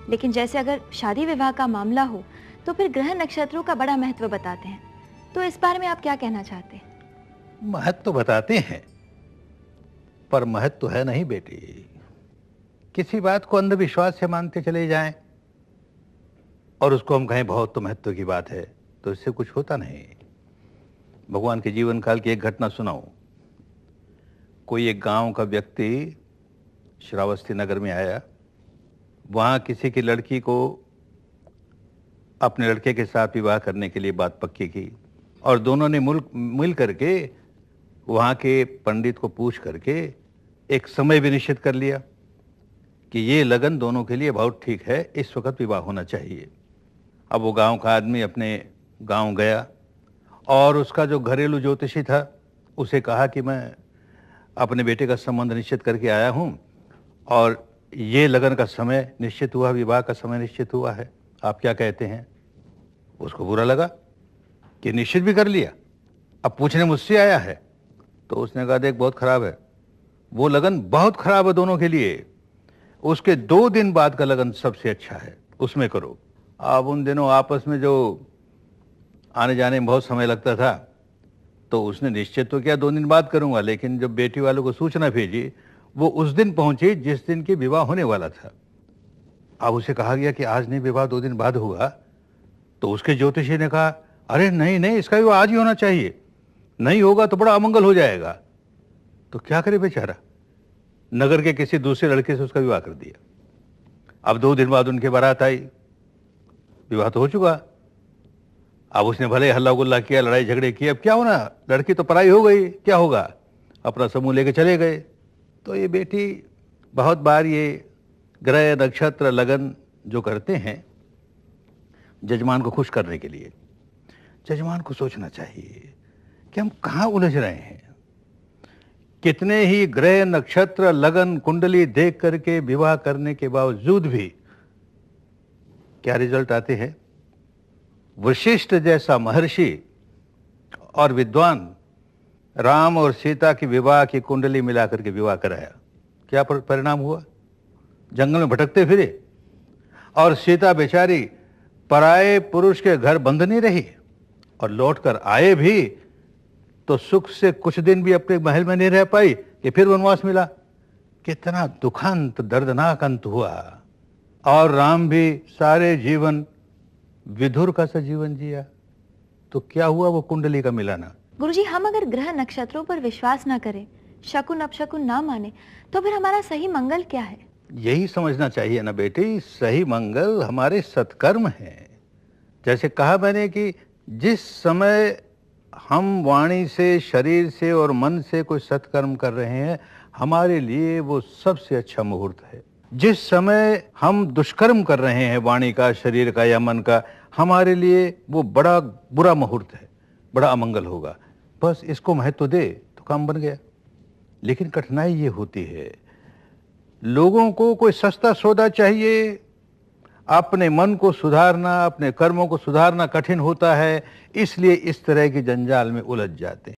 लेकिन जैसे अगर शादी विवाह का मामला हो तो फिर ग्रह नक्षत्रों का बड़ा महत्व बताते हैं। तो इस बारे में आप क्या कहना चाहते हैं? महत्व तो बताते हैं, पर महत्व तो है नहीं बेटी। किसी बात को अंधविश्वास से मानते चले जाएं और उसको हम कहें बहुत तो महत्व की बात है, तो इससे कुछ होता नहीं। भगवान के जीवन काल की एक घटना सुनाऊं। कोई एक गांव का व्यक्ति श्रावस्ती नगर में आया। वहां किसी की लड़की को अपने लड़के के साथ विवाह करने के लिए बात पक्की की और दोनों ने मिल करके वहां के पंडित को पूछ करके एक समय भी निश्चित कर लिया कि ये लगन दोनों के लिए बहुत ठीक है, इस वक्त विवाह होना चाहिए। अब वो गांव का आदमी अपने गांव गया और उसका जो घरेलू ज्योतिषी था उसे कहा कि मैं अपने बेटे का संबंध निश्चित करके आया हूं और ये लगन का समय निश्चित हुआ, विवाह का समय निश्चित हुआ है, आप क्या कहते हैं? उसको बुरा लगा कि निश्चित भी कर लिया, अब पूछने मुझसे आया है। तो उसने कहा देख बहुत खराब है, वो लगन बहुत खराब है दोनों के लिए। उसके 2 दिन बाद का लगन सबसे अच्छा है, उसमें करो। अब उन दिनों आपस में जो आने जाने में बहुत समय लगता था, तो उसने निश्चित तो क्या 2 दिन बाद करूंगा, लेकिन जब बेटी वालों को सूचना भेजी वो उस दिन पहुंची जिस दिन की विवाह होने वाला था। अब उसे कहा गया कि आज नहीं, विवाह 2 दिन बाद होगा। तो उसके ज्योतिषी ने कहा अरे नहीं नहीं, इसका विवाह आज ही होना चाहिए, नहीं होगा तो बड़ा अमंगल हो जाएगा। तो क्या करे बेचारा, नगर के किसी दूसरे लड़के से उसका विवाह कर दिया। अब 2 दिन बाद उनके बारात आई, विवाह तो हो चुका। अब उसने भले हल्ला गुल्ला किया, लड़ाई झगड़े किए, अब क्या होना, लड़की तो पराई हो गई, क्या होगा, अपना समूह लेके चले गए। तो ये बेटी बहुत बार ये ग्रह नक्षत्र लगन जो करते हैं जजमान को खुश करने के लिए, जजमान को सोचना चाहिए कि हम कहाँ उलझ रहे हैं। कितने ही ग्रह नक्षत्र लगन कुंडली देख करके विवाह करने के बावजूद भी क्या रिजल्ट आते हैं? वशिष्ठ जैसा महर्षि और विद्वान राम और सीता की विवाह की कुंडली मिलाकर के विवाह कराया, क्या परिणाम हुआ? जंगल में भटकते फिरे और सीता बेचारी पराये पुरुष के घर बंद नहीं रही और लौटकर आए भी तो सुख से कुछ दिन भी अपने महल में नहीं रह पाई कि फिर वनवास मिला। कितना दुखंत दर्दनाक अंत हुआ। और राम भी सारे जीवन विधुर का सा जीवन जिया। तो क्या हुआ वो कुंडली का मिलाना। गुरुजी, हम अगर ग्रह नक्षत्रों पर विश्वास ना करें, शकुन अपशकुन ना माने, तो फिर हमारा सही मंगल क्या है? यही समझना चाहिए ना बेटी, सही मंगल हमारे सत्कर्म हैं। जैसे कहा मैंने कि जिस समय हम वाणी से, शरीर से और मन से कोई सत्कर्म कर रहे हैं, हमारे लिए वो सबसे अच्छा मुहूर्त है। जिस समय हम दुष्कर्म कर रहे हैं वाणी का, शरीर का या मन का, हमारे लिए वो बड़ा बुरा मुहूर्त है, बड़ा अमंगल होगा। बस इसको महत्व दे तो काम बन गया। लेकिन कठिनाई ये होती है, लोगों को कोई सस्ता सौदा चाहिए। अपने मन को सुधारना, अपने कर्मों को सुधारना कठिन होता है, इसलिए इस तरह की जंजाल में उलझ जाते हैं।